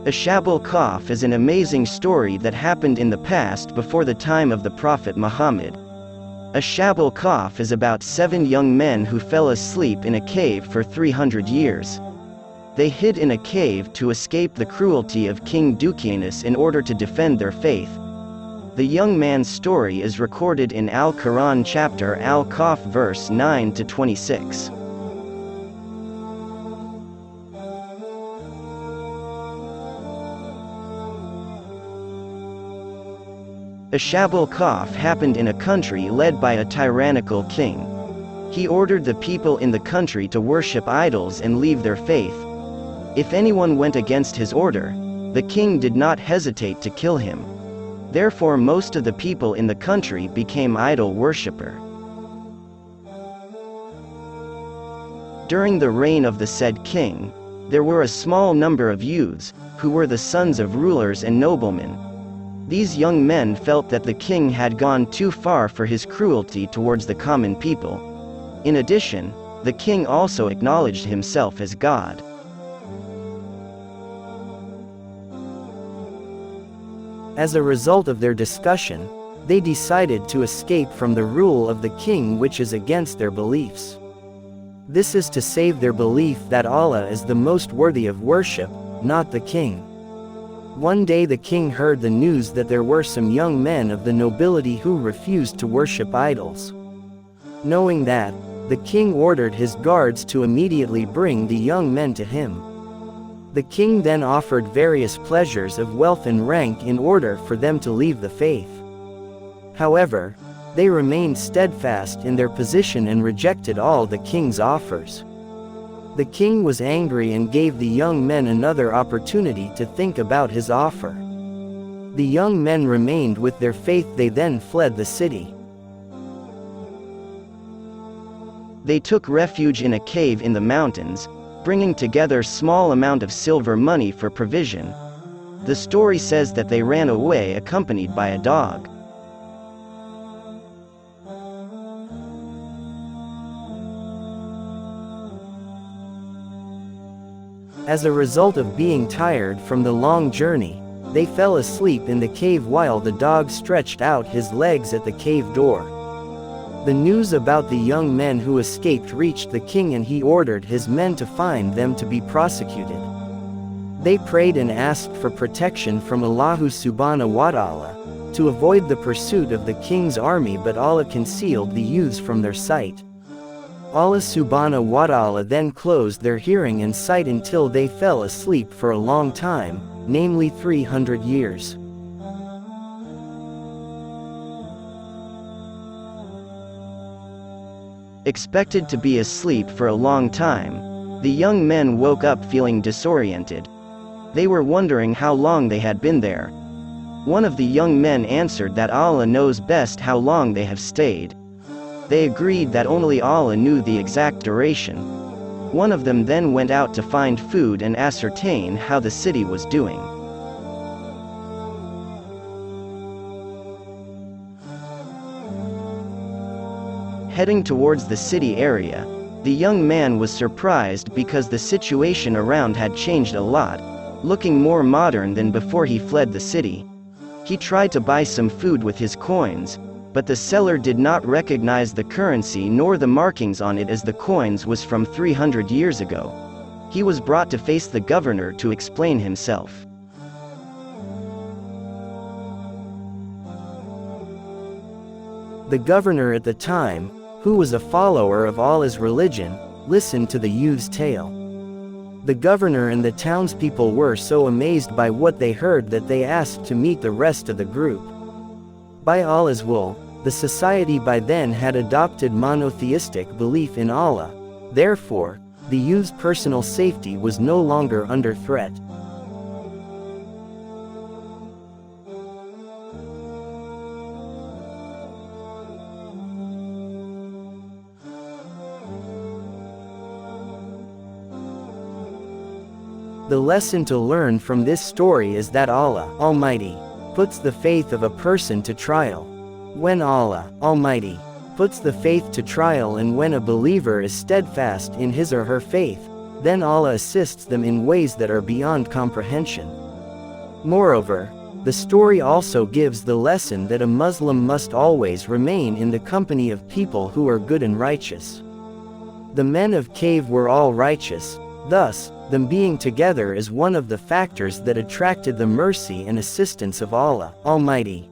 Ashabul Kahf is an amazing story that happened in the past before the time of the Prophet Muhammad. Ashabul Kahf is about 7 young men who fell asleep in a cave for 300 years. They hid in a cave to escape the cruelty of King Dukyanus in order to defend their faith. The young man's story is recorded in Al-Quran chapter Al-Kahf verse 9 to 26. Ashabul Kahf happened in a country led by a tyrannical king. He ordered the people in the country to worship idols and leave their faith. If anyone went against his order, the king did not hesitate to kill him. Therefore most of the people in the country became idol worshipper. During the reign of the said king, there were a small number of youths, who were the sons of rulers and noblemen. These young men felt that the king had gone too far for his cruelty towards the common people. In addition, the king also acknowledged himself as God. As a result of their discussion, they decided to escape from the rule of the king, which is against their beliefs. This is to save their belief that Allah is the most worthy of worship, not the king. One day the king heard the news that there were some young men of the nobility who refused to worship idols. Knowing that, the king ordered his guards to immediately bring the young men to him. The king then offered various pleasures of wealth and rank in order for them to leave the faith. However, they remained steadfast in their position and rejected all the king's offers. The king was angry and gave the young men another opportunity to think about his offer. The young men remained with their faith. They then fled the city. They took refuge in a cave in the mountains, bringing together small amount of silver money for provision. The story says that they ran away accompanied by a dog. As a result of being tired from the long journey, they fell asleep in the cave while the dog stretched out his legs at the cave door. The news about the young men who escaped reached the king, and he ordered his men to find them to be prosecuted. They prayed and asked for protection from Allah subhanahu wa ta'ala to avoid the pursuit of the king's army, but Allah concealed the youths from their sight. Allah subhanahu wa ta'ala then closed their hearing and sight until they fell asleep for a long time, namely 300 years. Expected to be asleep for a long time, the young men woke up feeling disoriented. They were wondering how long they had been there. One of the young men answered that Allah knows best how long they have stayed. They agreed that only Allah knew the exact duration. One of them then went out to find food and ascertain how the city was doing. Heading towards the city area, the young man was surprised because the situation around had changed a lot, looking more modern than before he fled the city. He tried to buy some food with his coins, but the seller did not recognize the currency nor the markings on it, as the coins was from 300 years ago. He was brought to face the governor to explain himself. The governor at the time, who was a follower of Allah's religion, listened to the youth's tale. The governor and the townspeople were so amazed by what they heard that they asked to meet the rest of the group. By Allah's will, the society by then had adopted monotheistic belief in Allah. Therefore, the youth's personal safety was no longer under threat. The lesson to learn from this story is that Allah Almighty puts the faith of a person to trial. When Allah Almighty puts the faith to trial and when a believer is steadfast in his or her faith, then Allah assists them in ways that are beyond comprehension. Moreover, the story also gives the lesson that a Muslim must always remain in the company of people who are good and righteous. The men of Cave were all righteous, thus, them being together is one of the factors that attracted the mercy and assistance of Allah Almighty.